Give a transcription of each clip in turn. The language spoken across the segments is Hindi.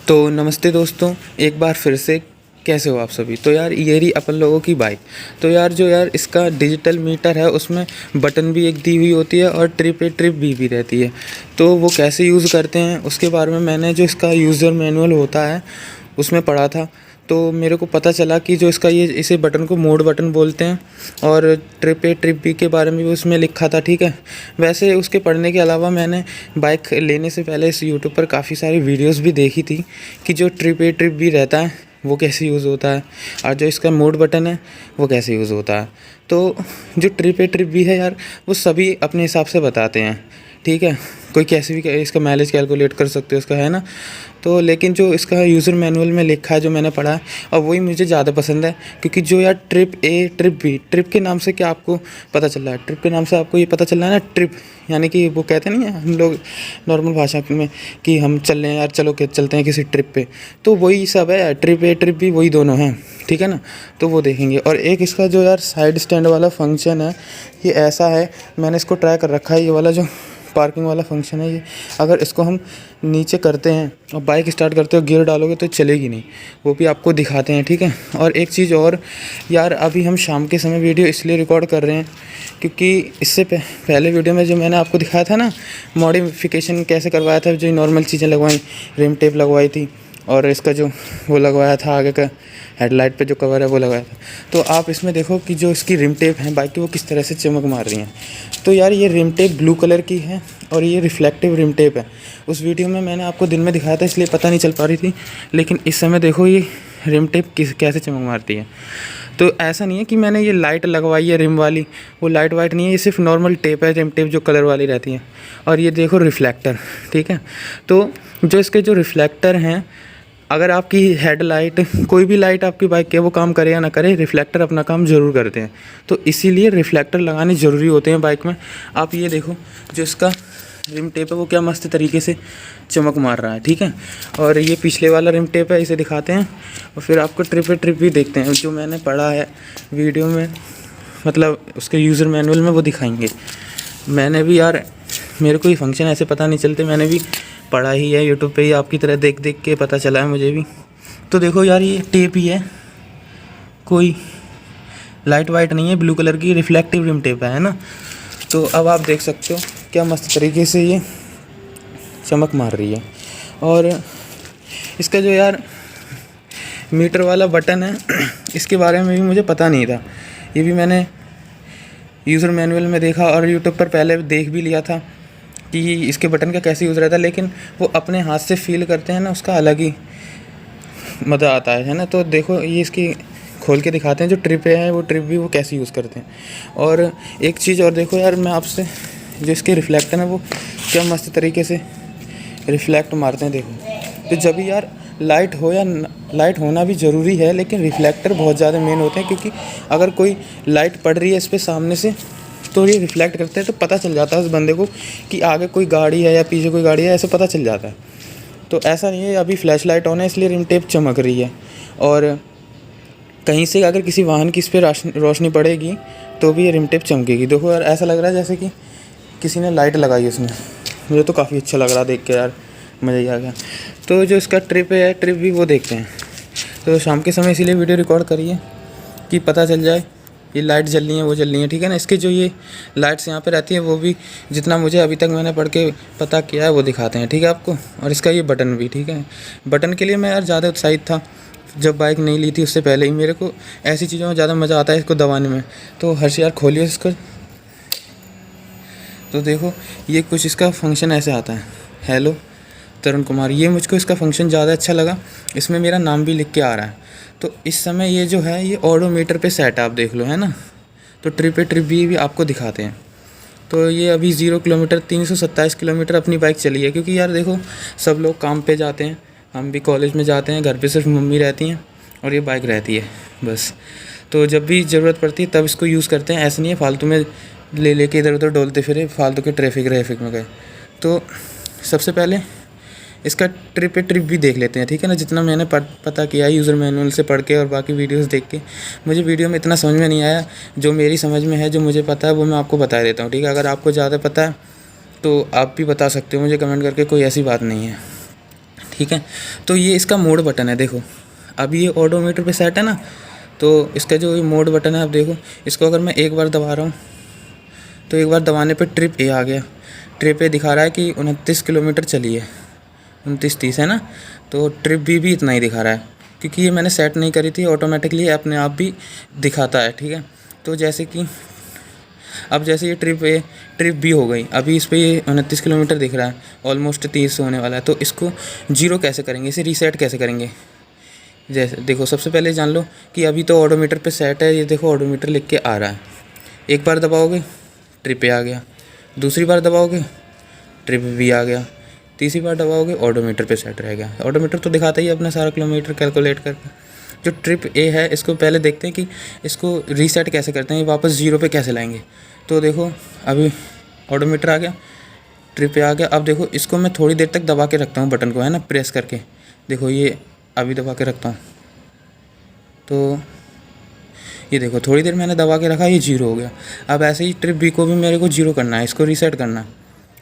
तो नमस्ते दोस्तों, एक बार फिर से कैसे हो आप सभी। तो यार ये रही अपन लोगों की बाइक। तो यार इसका डिजिटल मीटर है, उसमें बटन भी एक दी हुई होती है और ट्रिप भी रहती है। तो वो कैसे यूज़ करते हैं उसके बारे में मैंने जो इसका यूज़र मैनुअल होता है उसमें पढ़ा था। तो मेरे को पता चला कि जो इसका इसे बटन को मोड बटन बोलते हैं और ट्रिप बी के बारे में भी उसमें लिखा था। ठीक है, वैसे उसके पढ़ने के अलावा मैंने बाइक लेने से पहले इस यूट्यूब पर काफ़ी सारी वीडियोस भी देखी थी कि जो ट्रिप बी रहता है वो कैसे यूज़ होता है और जो इसका मोड बटन है वो कैसे यूज़ होता है। तो जो ट्रिप बी है यार, वो सभी अपने हिसाब से बताते हैं। ठीक है, कोई कैसे भी इसका माइलेज कैलकुलेट कर सकते हो इसका, है ना। तो लेकिन जो इसका यूज़र मैनुअल में लिखा है जो मैंने पढ़ा है, और वही मुझे ज़्यादा पसंद है। क्योंकि जो यार trip A trip B, trip के नाम से क्या आपको पता चल रहा है, ट्रिप के नाम से आपको ये पता चल रहा है ना, ट्रिप यानी कि वो कहते नहीं है हम लोग नॉर्मल भाषा में कि हम चल रहे हैं यार, चलो चलते हैं किसी ट्रिप पे। तो वही सब है यार, ट्रिप ए ट्रिप बी वही दोनों हैं। ठीक है ना, तो वो देखेंगे। और एक इसका जो यार साइड स्टैंड वाला फंक्शन है, ये ऐसा है, मैंने इसको ट्राई कर रखा है। ये वाला जो पार्किंग वाला फंक्शन है, ये अगर इसको हम नीचे करते हैं और बाइक स्टार्ट करते हो, गियर डालोगे तो चलेगी नहीं, वो भी आपको दिखाते हैं। ठीक है, और एक चीज़ और यार, अभी हम शाम के समय वीडियो इसलिए रिकॉर्ड कर रहे हैं क्योंकि इससे पहले वीडियो में जो मैंने आपको दिखाया था ना, मॉडिफिकेशन कैसे करवाया था, जो नॉर्मल चीज़ें लगवाई, रिम टेप लगवाई थी और इसका जो वो लगवाया था आगे का हेडलाइट पे जो कवर है वो लगाया था। तो आप इसमें देखो कि जो इसकी रिम टेप है बाइक की वो किस तरह से चमक मार रही हैं। तो यार ये रिम टेप ब्लू कलर की है और ये रिफ्लेक्टिव रिम टेप है। उस वीडियो में मैंने आपको दिन में दिखाया था इसलिए पता नहीं चल पा रही थी, लेकिन इस समय देखो ये रिम टेप कैसे चमक मारती है। तो ऐसा नहीं है कि मैंने ये लाइट लगवाई है रिम वाली, वो लाइट वाइट नहीं है, ये सिर्फ नॉर्मल टेप है, रिम टेप जो कलर वाली रहती है। और ये देखो रिफ्लेक्टर। ठीक है, तो जो इसके जो रिफ्लेक्टर हैं, अगर आपकी हेडलाइट कोई भी लाइट आपकी बाइक के वो काम करे या ना करे, रिफ्लेक्टर अपना काम ज़रूर करते हैं। तो इसीलिए रिफ्लेक्टर लगाने ज़रूरी होते हैं बाइक में। आप ये देखो जो इसका रिम टेप है वो क्या मस्त तरीके से चमक मार रहा है। ठीक है, और ये पिछले वाला रिम टेप है, इसे दिखाते हैं और फिर आपको ट्रिप भी देखते हैं। जो मैंने पढ़ा है वीडियो में, मतलब उसके यूज़र मैनुअल में, वो दिखाएंगे। मैंने भी यार, मेरे को ये फंक्शन ऐसे पता नहीं चलते, मैंने भी पढ़ा ही है यूट्यूब पे ही, आपकी तरह देख देख के पता चला है मुझे भी। तो देखो यार ये टेप ही है, कोई लाइट वाइट नहीं है, ब्लू कलर की रिफ्लेक्टिव रिम टेप है ना। तो अब आप देख सकते हो क्या मस्त तरीके से ये चमक मार रही है। और इसका जो यार मीटर वाला बटन है इसके बारे में भी मुझे पता नहीं था, ये भी मैंने यूज़र मैनुअल में देखा और यूट्यूब पर पहले देख भी लिया था कि इसके बटन का कैसे यूज़ रहता है। लेकिन वो अपने हाथ से फील करते हैं ना, उसका अलग ही मज़ा आता है ना। तो देखो ये इसकी खोल के दिखाते हैं, जो ट्रिप है वो ट्रिप भी वो कैसे यूज़ करते हैं। और एक चीज़ और देखो यार, मैं आपसे, जो इसके रिफ्लेक्टर हैं वो क्या मस्त तरीके से रिफ्लेक्ट मारते हैं। देखो, तो जब भी यार लाइट हो या लाइट होना भी ज़रूरी है, लेकिन रिफ्लेक्टर बहुत ज़्यादा मेन होते हैं। क्योंकि अगर कोई लाइट पड़ रही है इस पर सामने से, तो ये रिफ्लेक्ट करते हैं, तो पता चल जाता है उस बंदे को कि आगे कोई गाड़ी है या पीछे कोई गाड़ी है, ऐसे पता चल जाता है। तो ऐसा नहीं है अभी फ्लैश लाइट ऑन है इसलिए रिम टेप चमक रही है, और कहीं से अगर किसी वाहन की इस पर रोशनी पड़ेगी तो भी ये रिम टेप चमकेगी। देखो यार, ऐसा लग रहा है जैसे कि किसी ने लाइट लगाई है उसमें। मुझे तो काफ़ी अच्छा लग रहा देख के यार, मज़ा ही आ गया। तो जो इसका ट्रिप है, ट्रिप भी वो देखते हैं। तो शाम के समय इसीलिए वीडियो रिकॉर्ड करिए कि पता चल जाए ये लाइट जल रही है वो जल रही है। ठीक है ना, इसके जो ये लाइट्स यहाँ पे रहती है वो भी जितना मुझे अभी तक मैंने पढ़ के पता किया है वो दिखाते हैं। ठीक है आपको, और इसका ये बटन भी। ठीक है, बटन के लिए मैं यार ज़्यादा उत्साहित था जब बाइक नहीं ली थी, उससे पहले ही मेरे को ऐसी चीज़ों में ज़्यादा मज़ा आता है इसको दबाने में। तो हर्ष यार खोलिए इसको। तो देखो ये कुछ इसका फंक्शन ऐसे आता है, हेलो तरुण कुमार। ये मुझको इसका फंक्शन ज़्यादा अच्छा लगा, इसमें मेरा नाम भी लिख के आ रहा है। तो इस समय ये जो है ये ऑडोमीटर पे सेट आप देख लो, है ना। तो ट्रिप भी आपको दिखाते हैं। तो ये अभी 0 किलोमीटर 327 किलोमीटर अपनी बाइक चली है। क्योंकि यार देखो, सब लोग काम पे जाते हैं, हम भी कॉलेज में जाते हैं, घर पे सिर्फ मम्मी रहती हैं और ये बाइक रहती है बस। तो जब भी ज़रूरत पड़ती है तब इसको यूज़ करते हैं, ऐसा नहीं है फालतू में ले के इधर उधर डोलते फिरे, फालतू के ट्रैफिक में गए। तो सबसे पहले इसका ट्रिप भी देख लेते हैं। ठीक है ना, जितना मैंने पता किया है यूज़र मैनुअल से पढ़ के और बाकी वीडियोस देख के, मुझे वीडियो में इतना समझ में नहीं आया। जो मेरी समझ में है, जो मुझे पता है, वो मैं आपको बता देता हूँ। ठीक है, अगर आपको ज़्यादा पता है तो आप भी बता सकते हो मुझे कमेंट करके, कोई ऐसी बात नहीं है। ठीक है। तो ये इसका मोड बटन है, देखो अभी ये ऑडोमीटर पे सेट है ना, तो इसका जो ये मोड बटन है आप देखो, इसको अगर मैं एक बार दबा रहा हूँ तो एक बार दबाने पे ट्रिप ए आ गया। ट्रिप ए दिखा रहा है कि 29 किलोमीटर चली है, 29-30 है ना। तो ट्रिप बी भी इतना ही दिखा रहा है, क्योंकि ये मैंने सेट नहीं करी थी, ऑटोमेटिकली अपने आप भी दिखाता है, ठीक है। तो जैसे कि अब जैसे ये ट्रिप बी हो गई, अभी इस पर ये 29 किलोमीटर दिख रहा है, ऑलमोस्ट 30 होने वाला है। तो इसको जीरो कैसे करेंगे, इसे रीसेट कैसे करेंगे। जैसे देखो सबसे पहले जान लो कि अभी तो ऑडोमीटर पे सेट है, ये देखो ऑडोमीटर लिख के आ रहा है। एक बार दबाओगे ट्रिप ए आ गया, दूसरी बार दबाओगे ट्रिप बी आ गया, तीसरी बार दबाओगे ऑडोमीटर पे सेट रह गया। ऑडोमीटर तो दिखाता ही है अपना सारा किलोमीटर कैलकुलेट करके। जो ट्रिप ए है इसको पहले देखते हैं कि इसको रीसेट कैसे करते हैं, वापस जीरो पे कैसे लाएंगे। तो देखो अभी ऑडोमीटर आ गया, ट्रिप ए आ गया। अब देखो इसको मैं थोड़ी देर तक दबा के रखता हूँ बटन को, है ना, प्रेस करके। देखो ये अभी दबा के रखता हूँ, तो ये देखो थोड़ी देर मैंने दबा के रखा, ये जीरो हो गया। अब ऐसे ही ट्रिप बी को भी मेरे को जीरो करना है, इसको रीसेट करना,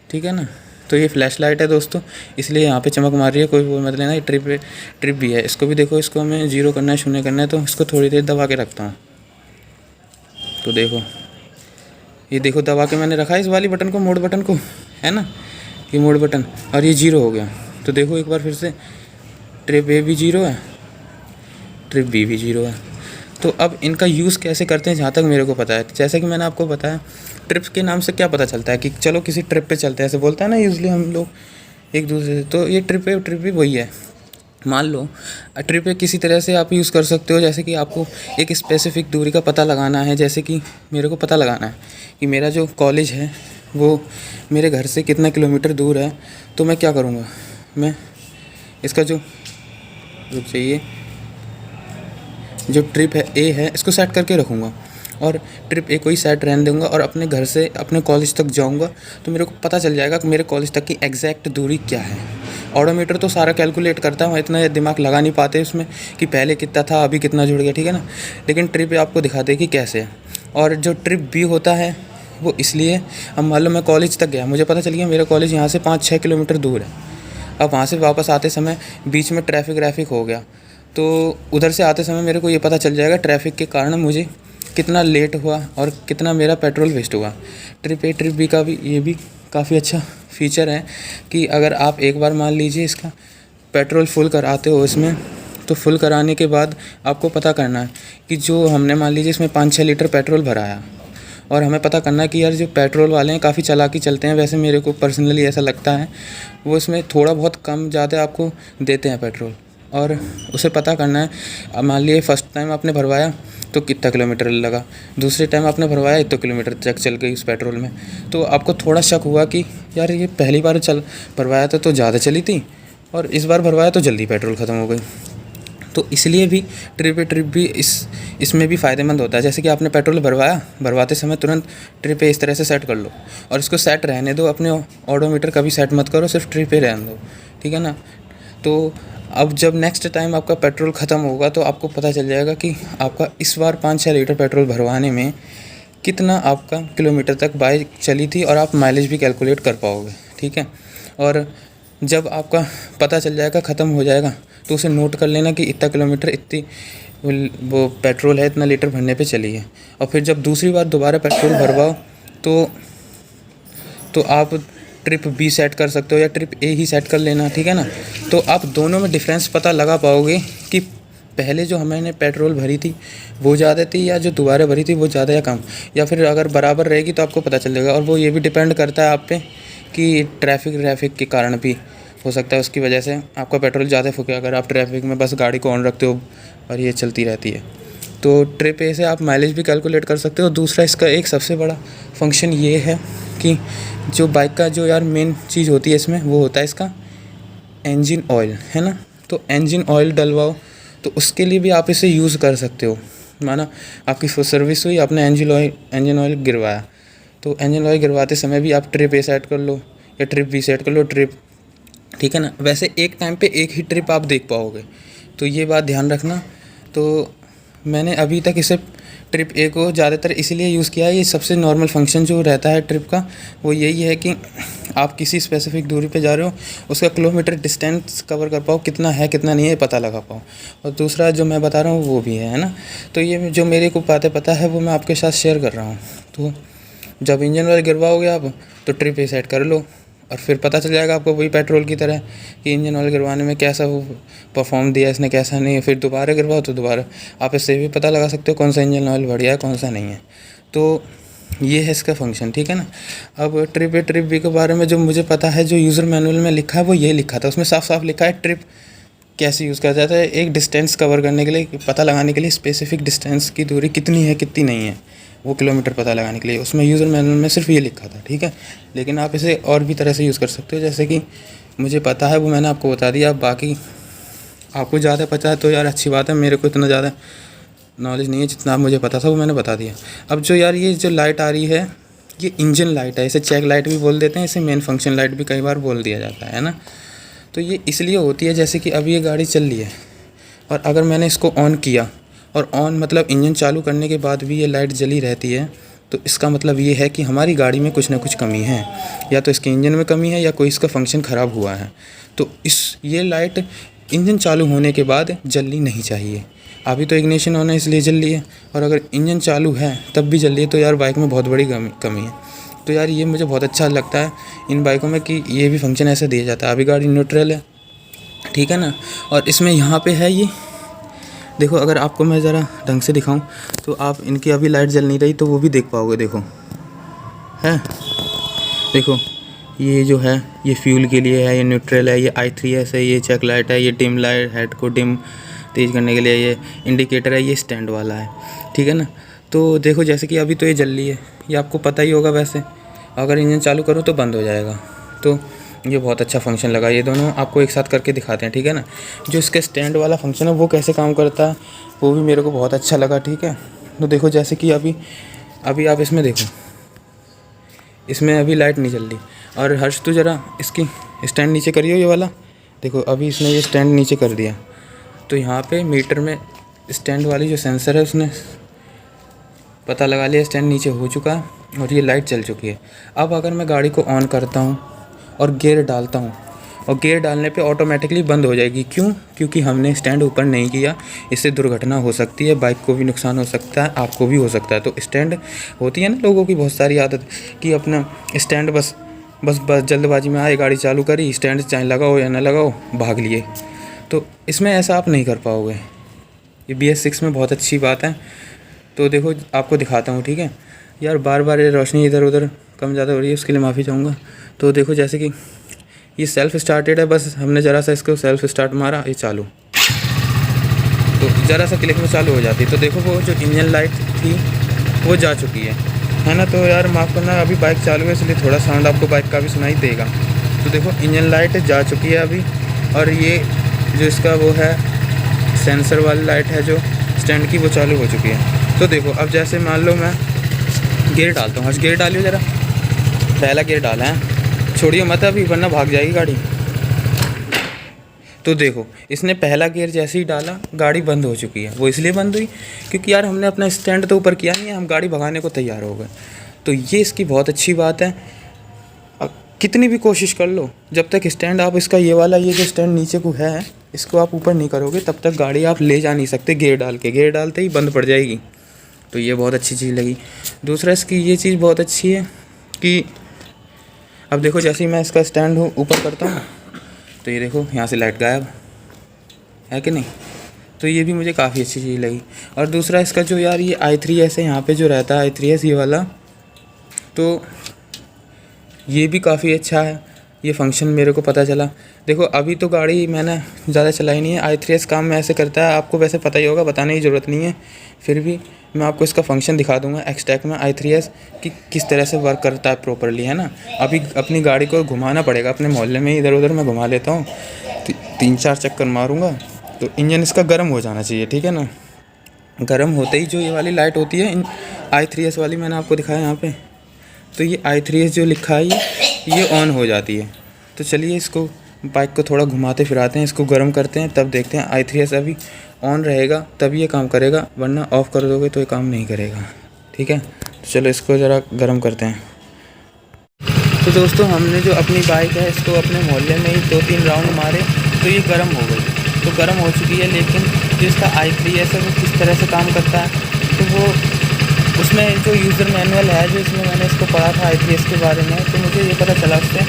ठीक है ना। तो ये फ्लैश लाइट है दोस्तों, इसलिए यहाँ पे चमक मार रही है, कोई वो मत लेना। ये ट्रिप भी है, इसको भी देखो, इसको हमें जीरो करना है, शून्य करना है। तो इसको थोड़ी देर दबा के रखता हूँ, तो देखो ये देखो दबा के मैंने रखा है इस वाली बटन को, मोड बटन को, है ना, ये मोड बटन, और ये जीरो हो गया। तो देखो एक बार फिर से ट्रिप ए भी जीरो है, ट्रिप बी भी जीरो है। तो अब इनका यूज़ कैसे करते हैं, जहाँ तक मेरे को पता है, जैसे कि मैंने आपको बताया, ट्रिप्स के नाम से क्या पता चलता है कि चलो किसी ट्रिप पे चलते हैं, ऐसे बोलता है ना यूजली हम लोग एक दूसरे से। तो ये ट्रिप भी वही है। मान लो ट्रिप पे किसी तरह से आप यूज़ कर सकते हो, जैसे कि आपको एक स्पेसिफिक दूरी का पता लगाना है। जैसे कि मेरे को पता लगाना है कि मेरा जो कॉलेज है वो मेरे घर से कितना किलोमीटर दूर है। तो मैं क्या करूँगा, मैं इसका जो चाहिए जो ट्रिप है ए है, इसको सेट करके रखूँगा, और ट्रिप ए को ही सेट रहने दूँगा, और अपने घर से अपने कॉलेज तक जाऊँगा। तो मेरे को पता चल जाएगा कि मेरे कॉलेज तक की एग्जैक्ट दूरी क्या है। ऑडोमीटर तो सारा कैलकुलेट करता है, इतना दिमाग लगा नहीं पाते उसमें कि पहले कितना था अभी कितना जुड़ गया, ठीक है ना। लेकिन ट्रिप ए आपको दिखा दे कि कैसे है। और जो ट्रिप बी होता है वो इसलिए, अब मान लो मैं कॉलेज तक गया, मुझे पता चल गया मेरा कॉलेज यहाँ से 5-6 किलोमीटर दूर है। अब वहाँ से वापस आते समय बीच में ट्रैफिक हो गया, तो उधर से आते समय मेरे को ये पता चल जाएगा ट्रैफिक के कारण मुझे कितना लेट हुआ और कितना मेरा पेट्रोल वेस्ट हुआ। ट्रिप ए ट्रिप बी का भी ये भी काफ़ी अच्छा फीचर है कि अगर आप एक बार मान लीजिए इसका पेट्रोल फुल कराते हो इसमें, तो फुल कराने के बाद आपको पता करना है कि जो हमने मान लीजिए इसमें 5-6 लीटर पेट्रोल भराया, और हमें पता करना है कि यार जो पेट्रोल वाले हैं काफ़ी चालाकी चलते हैं। वैसे मेरे को पर्सनली ऐसा लगता है, वो इसमें थोड़ा बहुत कम ज़्यादा आपको देते हैं पेट्रोल, और उसे पता करना है। अब मान लिए फर्स्ट टाइम आपने भरवाया तो कितना किलोमीटर लगा, दूसरे टाइम आपने भरवाया इतना किलोमीटर तक चल गई उस पेट्रोल में। तो आपको थोड़ा शक हुआ कि यार ये पहली बार भरवाया था तो ज़्यादा चली थी, और इस बार भरवाया तो जल्दी पेट्रोल ख़त्म हो गई। तो इसलिए भी ट्रिप भी इसमें भी फ़ायदेमंद होता है। जैसे कि आपने पेट्रोल भरवाते समय तुरंत ट्रिप इस तरह से सेट कर लो, और इसको सेट रहने दो, अपने ऑडोमीटर कभी सेट मत करो, सिर्फ ट्रिप पे रहने दो, ठीक है ना। तो अब जब नेक्स्ट टाइम आपका पेट्रोल ख़त्म होगा तो आपको पता चल जाएगा कि आपका इस बार 5-6 लीटर पेट्रोल भरवाने में कितना आपका किलोमीटर तक बाइक चली थी, और आप माइलेज भी कैलकुलेट कर पाओगे, ठीक है। और जब आपका पता चल जाएगा, ख़त्म हो जाएगा, तो उसे नोट कर लेना कि इतना किलोमीटर इतनी वो पेट्रोल है, इतना लीटर भरने पे चली है। और फिर जब दूसरी बार दोबारा पेट्रोल भरवाओ तो आप ट्रिप बी सेट कर सकते हो, या ट्रिप ए ही सेट कर लेना, ठीक है ना। तो आप दोनों में डिफरेंस पता लगा पाओगे कि पहले जो हमने पेट्रोल भरी थी वो ज़्यादा थी, या जो दोबारा भरी थी वो ज़्यादा या कम, या फिर अगर बराबर रहेगी तो आपको पता चल जाएगा। और वो ये भी डिपेंड करता है आप पे कि ट्रैफिक के कारण भी हो सकता है, उसकी वजह से आपका पेट्रोल ज़्यादा फूके अगर आप ट्रैफिक में बस गाड़ी को ऑन रखते हो और ये चलती रहती है। तो ट्रिप ए से आप माइलेज भी कैलकुलेट कर सकते हो। दूसरा इसका एक सबसे बड़ा फंक्शन ये है कि जो बाइक का जो यार मेन चीज़ होती है इसमें, वो होता है इसका इंजन ऑयल, है ना। तो इंजन ऑयल डलवाओ तो उसके लिए भी आप इसे यूज़ कर सकते हो। माना आपकी सर्विस हुई, आपने इंजन ऑयल गिरवाया, तो इंजन ऑयल गिरवाते समय भी आप ट्रिप ए सेट कर लो या ट्रिप बी सेट कर लो, ठीक है ना। वैसे एक टाइम पे एक ही ट्रिप आप देख पाओगे, तो ये बात ध्यान रखना। तो मैंने अभी तक इसे ट्रिप ए को ज़्यादातर इसीलिए यूज़ किया है, ये सबसे नॉर्मल फंक्शन जो रहता है ट्रिप का वो यही है कि आप किसी स्पेसिफिक दूरी पे जा रहे हो, उसका किलोमीटर डिस्टेंस कवर कर पाओ, कितना है कितना नहीं है पता लगा पाओ। और दूसरा जो मैं बता रहा हूँ वो भी है ना। तो ये जो मेरे को बातें पता है वो मैं आपके साथ शेयर कर रहा हूँ। तो जब इंजन ऑयल गिरवाओगे आप तो ट्रिप ए सेट कर लो, और फिर पता चल जाएगा आपको वही पेट्रोल की तरह कि इंजन ऑयल गिरवाने में कैसा वो परफॉर्म दिया इसने, कैसा नहीं। फिर दोबारा गिरवाओ तो दोबारा आप इससे भी पता लगा सकते हो कौन सा इंजन ऑयल बढ़िया है कौन सा नहीं है। तो ये है इसका फंक्शन, ठीक है ना। अब ट्रिप ए ट्रिप बी के बारे में जो मुझे पता है, जो यूज़र मैनुअल में लिखा है वो ये लिखा था, उसमें साफ साफ लिखा है ट्रिप कैसे यूज़ किया जाता है। एक डिस्टेंस कवर करने के लिए, पता लगाने के लिए स्पेसिफिक डिस्टेंस की दूरी कितनी है कितनी नहीं है, वो किलोमीटर पता लगाने के लिए उसमें यूज़र मैनुअल में सिर्फ ये लिखा था, ठीक है। लेकिन आप इसे और भी तरह से यूज़ कर सकते हो, जैसे कि मुझे पता है वो मैंने आपको बता दिया। बाकी आपको ज़्यादा पता है तो यार अच्छी बात है, मेरे को इतना ज़्यादा नॉलेज नहीं है, जितना आप मुझे पता था वो मैंने बता दिया। अब जो यार ये जो लाइट आ रही है ये इंजन लाइट है, इसे चेक लाइट भी बोल देते हैं, इसे मेन फंक्शन लाइट भी कई बार बोल दिया जाता है ना। तो ये इसलिए होती है जैसे कि अभी ये गाड़ी चल रही है और अगर मैंने इसको ऑन किया, और ऑन मतलब इंजन चालू करने के बाद भी ये लाइट जली रहती है, तो इसका मतलब ये है कि हमारी गाड़ी में कुछ ना कुछ कमी है, या तो इसके इंजन में कमी है या कोई इसका फंक्शन ख़राब हुआ है। तो ये लाइट इंजन चालू होने के बाद जलनी नहीं चाहिए। अभी तो इग्निशन ऑन है इसलिए जल रही है, और अगर इंजन चालू है तब भी जल रही है तो यार बाइक में बहुत बड़ी कमी है। तो यार ये मुझे बहुत अच्छा लगता है इन बाइकों में कि ये भी फंक्शन ऐसे दिया जाता है। अभी गाड़ी न्यूट्रल है, ठीक है ना, और इसमें यहाँ पे है ये देखो, अगर आपको मैं ज़रा ढंग से दिखाऊं तो आप इनकी अभी लाइट जल नहीं रही तो वो भी देख पाओगे। देखो है, देखो ये जो है ये फ्यूल के लिए है, ये न्यूट्रल है, ये I3S है, ये चेक लाइट है, ये डिम लाइट हेड को डिम तेज़ करने के लिए, ये इंडिकेटर है, ये स्टैंड वाला है, ठीक है ना। तो देखो जैसे कि अभी तो ये जल रही है, ये आपको पता ही होगा वैसे, अगर इंजन चालू करो तो बंद हो जाएगा। तो ये बहुत अच्छा फंक्शन लगा। ये दोनों आपको एक साथ करके दिखाते हैं, ठीक है ना। जो इसके स्टैंड वाला फंक्शन है वो कैसे काम करता है वो भी मेरे को बहुत अच्छा लगा, ठीक है। तो देखो जैसे कि अभी आप इसमें देखो, इसमें अभी लाइट नहीं जल रही। और हर्ष तो ज़रा इसकी स्टैंड नीचे करियो ये वाला, देखो अभी इसने ये स्टैंड नीचे कर दिया, तो यहाँ पे मीटर में स्टैंड वाली जो सेंसर है उसने पता लगा लिया स्टैंड नीचे हो चुका है और ये लाइट जल चुकी है। अब अगर मैं गाड़ी को ऑन करता हूँ और गियर डालता हूँ, और गियर डालने पे ऑटोमेटिकली बंद हो जाएगी। क्यों? क्योंकि हमने स्टैंड ऊपर नहीं किया, इससे दुर्घटना हो सकती है, बाइक को भी नुकसान हो सकता है, आपको भी हो सकता है। तो स्टैंड होती है ना लोगों की बहुत सारी आदत कि अपना स्टैंड बस जल्दबाजी में आए, गाड़ी चालू करी, स्टैंड चाहे लगाओ या ना लगाओ, भाग लिए। तो इसमें ऐसा आप नहीं कर पाओगे। ये BS6 में बहुत अच्छी बात है। तो देखो आपको दिखाता हूँ, ठीक है यार। बार बार ये रोशनी इधर उधर कम ज़्यादा हो रही है, उसके लिए माफ़ी चाहूँगा। तो देखो जैसे कि ये सेल्फ़ स्टार्टेड है, बस हमने ज़रा सा इसको सेल्फ़ स्टार्ट मारा, ये चालू, तो ज़रा सा क्लिक में चालू हो जाती है। तो देखो वो जो इंजन लाइट थी वो जा चुकी है ना। तो यार माफ़ करना, अभी बाइक चालू है इसलिए थोड़ा साउंड आपको बाइक का भी सुनाई देगा। तो देखो इंजन लाइट जा चुकी है अभी, और ये जो इसका वो है सेंसर वाली लाइट है जो स्टैंड की, वो चालू हो चुकी है। तो देखो अब जैसे मान लो मैं गियर डालता हूँ, गियर डालियो ज़रा, पहला गियर डाला है, छोड़िए मत अभी वरना भाग जाएगी गाड़ी। तो देखो इसने पहला गियर जैसे ही डाला गाड़ी बंद हो चुकी है। वो इसलिए बंद हुई क्योंकि यार हमने अपना स्टैंड तो ऊपर किया नहीं है, हम गाड़ी भगाने को तैयार हो गए। तो ये इसकी बहुत अच्छी बात है। अब कितनी भी कोशिश कर लो, जब तक स्टैंड आप इसका ये वाला ये जो स्टैंड नीचे को है इसको आप ऊपर नहीं करोगे तब तक गाड़ी आप ले जा नहीं सकते गियर डाल के, गियर डालते ही बंद पड़ जाएगी। तो ये बहुत अच्छी चीज़ लगी। दूसरा इसकी ये चीज़ बहुत अच्छी है कि अब देखो जैसे ही मैं इसका स्टैंड ऊपर करता हूँ तो ये देखो यहाँ से लाइट गायब है कि नहीं। तो ये भी मुझे काफ़ी अच्छी चीज़ लगी। और दूसरा इसका जो यार ये I3S है यहाँ पे जो रहता है I3S ये वाला, तो ये भी काफ़ी अच्छा है। ये फंक्शन मेरे को पता चला। देखो अभी तो गाड़ी मैंने ज़्यादा चलाई नहीं है, I3S काम में ऐसे करता है, आपको वैसे पता ही होगा, बताने की ज़रूरत नहीं है। फिर भी मैं आपको इसका फंक्शन दिखा दूंगा एक्सटैक में I3S कि किस तरह से वर्क करता है प्रॉपरली, है ना। अभी अपनी गाड़ी को घुमाना पड़ेगा, अपने मोहल्ले में इधर उधर मैं घुमा लेता हूँ, 3-4 चक्कर मारूँगा। तो इंजन इसका गर्म हो जाना चाहिए, ठीक है ना। गर्म होते ही जो ये वाली लाइट होती है I3S वाली मैंने आपको दिखाया यहाँ पे, तो ये I3S जो लिखा है ये ऑन हो जाती है। तो चलिए इसको बाइक को थोड़ा घुमाते फिराते हैं, इसको गर्म करते हैं, तब देखते हैं I3S अभी ऑन रहेगा तभी ये काम करेगा, वरना ऑफ़ कर दोगे तो ये काम नहीं करेगा। ठीक है, तो चलो इसको ज़रा गर्म करते हैं। तो दोस्तों हमने जो अपनी बाइक है इसको अपने मोहल्ले में ही 2-3 राउंड मारे तो ये गर्म हो गई, तो गर्म हो चुकी है। लेकिन जो इसका IPS है वो किस तरह से काम करता है, तो वो उसमें जो यूज़र मैनुअल है जो इसमें मैंने इसको पढ़ा था IPS के बारे में, तो मुझे ये पता चला उससे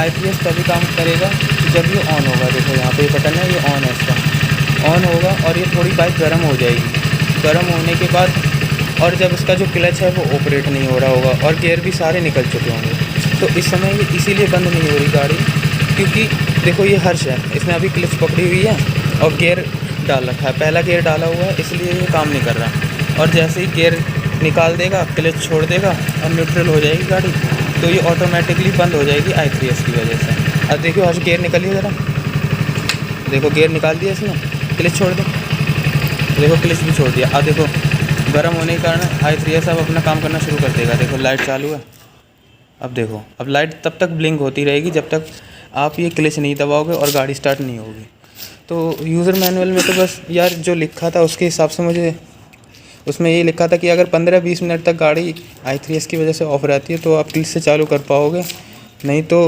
IPS तभी काम करेगा जब ये ऑन होगा। देखो यहाँ पे ये बटन है, ये ऑन है, इसका ऑन होगा और ये थोड़ी बाइक गर्म हो जाएगी। गर्म होने के बाद और जब इसका जो क्लच है वो ऑपरेट नहीं हो रहा होगा और गियर भी सारे निकल चुके होंगे, तो इस समय ये इसीलिए बंद नहीं हो रही गाड़ी, क्योंकि देखो ये हर्ष है, इसने अभी क्लच पकड़ी हुई है और गियर डाल रखा है, पहला गियर डाला हुआ है, इसलिए ये काम नहीं कर रहा। और जैसे ही गियर निकाल देगा, क्लच छोड़ देगा और न्यूट्रल हो जाएगी गाड़ी, तो ये ऑटोमेटिकली बंद हो जाएगी IPS की वजह से। अब देखो हर्ष गियर निकालिए ज़रा, देखो गियर निकाल दिया इसने, क्लच छोड़ दो, देखो क्लच भी छोड़ दिया। अब देखो गर्म होने के कारण IPS अब अपना काम करना शुरू कर देगा। देखो लाइट चालू है, अब देखो अब लाइट तब तक ब्लिंक होती रहेगी जब तक आप ये क्लच नहीं दबाओगे और गाड़ी स्टार्ट नहीं होगी। तो यूज़र मैनुअल में तो बस यार जो लिखा था उसके हिसाब से मुझे उसमें ये लिखा था कि अगर 15-20 मिनट तक गाड़ी IPS की वजह से ऑफ रहती है तो आप क्लच से चालू कर पाओगे, नहीं तो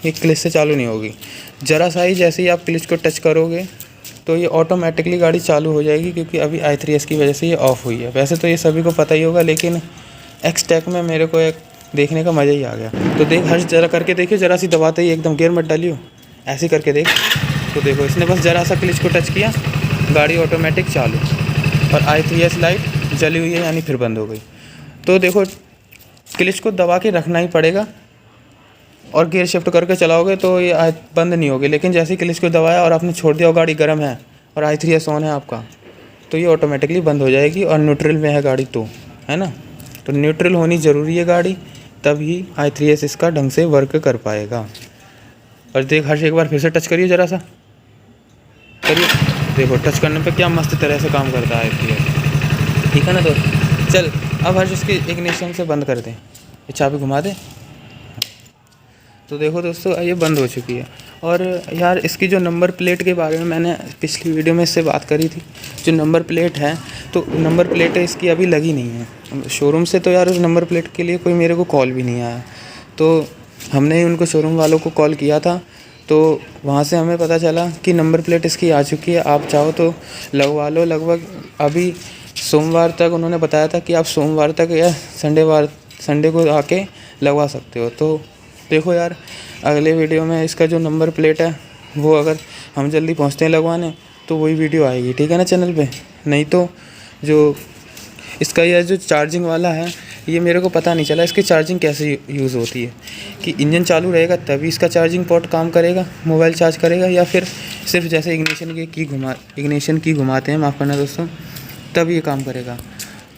ये क्लच से चालू नहीं होगी। ज़रा सा ही जैसे ही आप क्लच को टच करोगे तो ये ऑटोमेटिकली गाड़ी चालू हो जाएगी, क्योंकि अभी IPS की वजह से ये ऑफ़ हुई है। वैसे तो ये सभी को पता ही होगा, लेकिन एक्सटेक में मेरे को एक देखने का मज़ा ही आ गया। तो देख हर्ष ज़रा करके देखिए, ज़रा सी दबाते ही एकदम गियर मत डालियो, ऐसे करके देख। तो देखो इसने बस ज़रा सा क्लच को टच किया, गाड़ी ऑटोमेटिक चालू और IPS लाइट जली हुई है यानी फिर बंद हो गई। तो देखो क्लच को दबा के रखना ही पड़ेगा और गियर शिफ्ट करके चलाओगे तो ये बंद नहीं होगी। लेकिन जैसे ही क्लच को दबाया और आपने छोड़ दिया और गाड़ी गर्म है और IPS ऑन है आपका, तो ये ऑटोमेटिकली बंद हो जाएगी और न्यूट्रल में है गाड़ी, तो है ना। तो न्यूट्रल होनी ज़रूरी है गाड़ी, तभी IPS इसका ढंग से वर्क कर पाएगा। और देख हर्ष एक बार फिर से टच करिए, ज़रा सा करिए, देखो टच करने पे क्या मस्त तरह से काम करता है IPS, ठीक है ना। तो चल अब हर्ष इसकी इग्निशन से बंद कर दें, ये चाबी घुमा दे। तो देखो दोस्तों ये बंद हो चुकी है। और यार इसकी जो नंबर प्लेट के बारे में मैंने पिछली वीडियो में इससे बात करी थी, जो नंबर प्लेट है, तो नंबर प्लेट इसकी अभी लगी नहीं है शोरूम से। तो यार उस नंबर प्लेट के लिए कोई मेरे को कॉल भी नहीं आया, तो हमने उनको शोरूम वालों को कॉल किया था, तो वहाँ से हमें पता चला कि नंबर प्लेट इसकी आ चुकी है, आप चाहो तो लगवा लो। लगभग अभी सोमवार तक उन्होंने बताया था कि आप सोमवार तक या संडे को आके लगवा सकते हो। तो देखो यार अगले वीडियो में इसका जो नंबर प्लेट है वो अगर हम जल्दी पहुंचते हैं लगवाने तो वही वीडियो आएगी, ठीक है ना चैनल पे। नहीं तो जो इसका यह जो चार्जिंग वाला है ये मेरे को पता नहीं चला इसकी चार्जिंग कैसे यूज़ होती है, कि इंजन चालू रहेगा तभी इसका चार्जिंग पोर्ट काम करेगा, मोबाइल चार्ज करेगा, या फिर सिर्फ जैसे इग्निशन की घुमाते हैं, माफ़ करना दोस्तों, तब ये काम करेगा।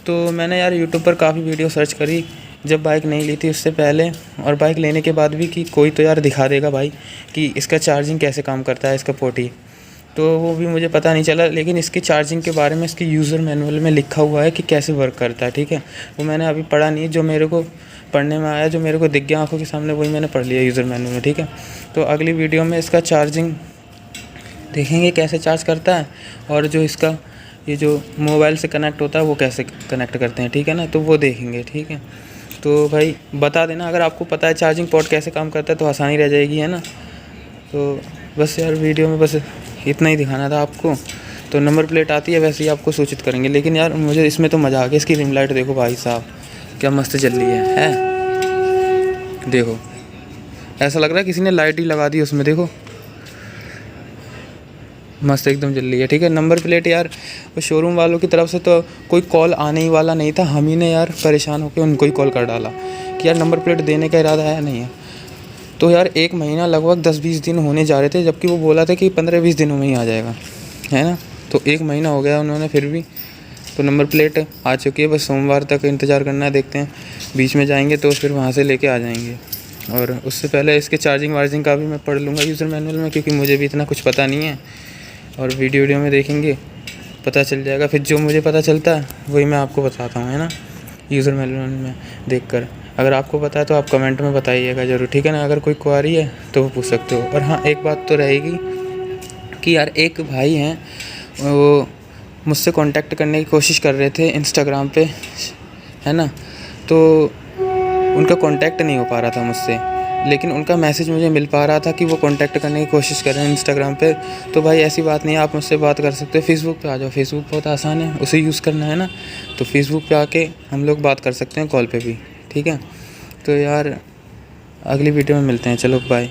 तो मैंने यार यूट्यूब पर काफ़ी वीडियो सर्च करी जब बाइक नहीं ली थी उससे पहले और बाइक लेने के बाद भी, कि कोई तो यार दिखा देगा भाई कि इसका चार्जिंग कैसे काम करता है, इसका पोर्ट। तो वो भी मुझे पता नहीं चला, लेकिन इसकी चार्जिंग के बारे में इसकी यूज़र मैनुअल में लिखा हुआ है कि कैसे वर्क करता है, ठीक है। वो मैंने अभी पढ़ा नहीं है, जो मेरे को पढ़ने में आया, जो मेरे को दिख गया आंखों के सामने, वही मैंने पढ़ लिया यूज़र मैनुअल में, ठीक है। तो अगली वीडियो में इसका चार्जिंग देखेंगे कैसे चार्ज करता है, और जो इसका ये जो मोबाइल से कनेक्ट होता है वो कैसे कनेक्ट करते हैं, ठीक है ना, तो वो देखेंगे, ठीक है। तो भाई बता देना अगर आपको पता है चार्जिंग पोर्ट कैसे काम करता है, तो आसानी रह जाएगी, है ना। तो बस यार वीडियो में बस इतना ही दिखाना था आपको। तो नंबर प्लेट आती है वैसे ही आपको सूचित करेंगे, लेकिन यार मुझे इसमें तो मज़ा आ गया। इसकी रिम लाइट देखो भाई साहब क्या मस्त जल रही है? देखो ऐसा लग रहा है किसी ने लाइट ही लगा दी उसमें, देखो मस्त एकदम जल रही है, ठीक है। नंबर प्लेट यार शोरूम वालों की तरफ से तो कोई कॉल आने ही वाला नहीं था, हम ही ने यार परेशान होकर उनको ही कॉल कर डाला कि यार नंबर प्लेट देने का इरादा है नहीं है। तो यार 1 महीना लगभग 10-20 दिन होने जा रहे थे, जबकि वो बोला था कि 15-20 दिनों में ही आ जाएगा, है ना। तो 1 महीना हो गया उन्होंने, फिर भी तो नंबर प्लेट आ चुकी है। बस सोमवार तक इंतज़ार करना है, देखते हैं बीच में जाएंगे तो फिर वहाँ से लेके आ जाएंगे। और उससे पहले इसके चार्जिंग वार्जिंग का भी मैं पढ़ लूँगा यूज़र मैनुअल में, क्योंकि मुझे भी इतना कुछ पता नहीं है। और वीडियो में देखेंगे पता चल जाएगा, फिर जो मुझे पता चलता है वही मैं आपको बताता हूँ, है ना, यूज़र मैनुअल में देखकर। अगर आपको पता है तो आप कमेंट में बताइएगा ज़रूर, ठीक है ना। अगर कोई क्वारी है तो वो पूछ सकते हो। और हाँ एक बात तो रहेगी कि यार एक भाई हैं वो मुझसे कांटेक्ट करने की कोशिश कर रहे थे इंस्टाग्राम पे, है ना, तो उनका कांटेक्ट नहीं हो पा रहा था मुझसे, लेकिन उनका मैसेज मुझे मिल पा रहा था कि वो कांटेक्ट करने की कोशिश कर रहे हैं इंस्टाग्राम पे। तो भाई ऐसी बात नहीं है, आप मुझसे बात कर सकते हो, फेसबुक पे आ जाओ, फेसबुक बहुत आसान है, उसे यूज़ करना है ना, तो फेसबुक पे आके हम लोग बात कर सकते हैं कॉल पे भी, ठीक है। तो यार अगली वीडियो में मिलते हैं, चलो बाय।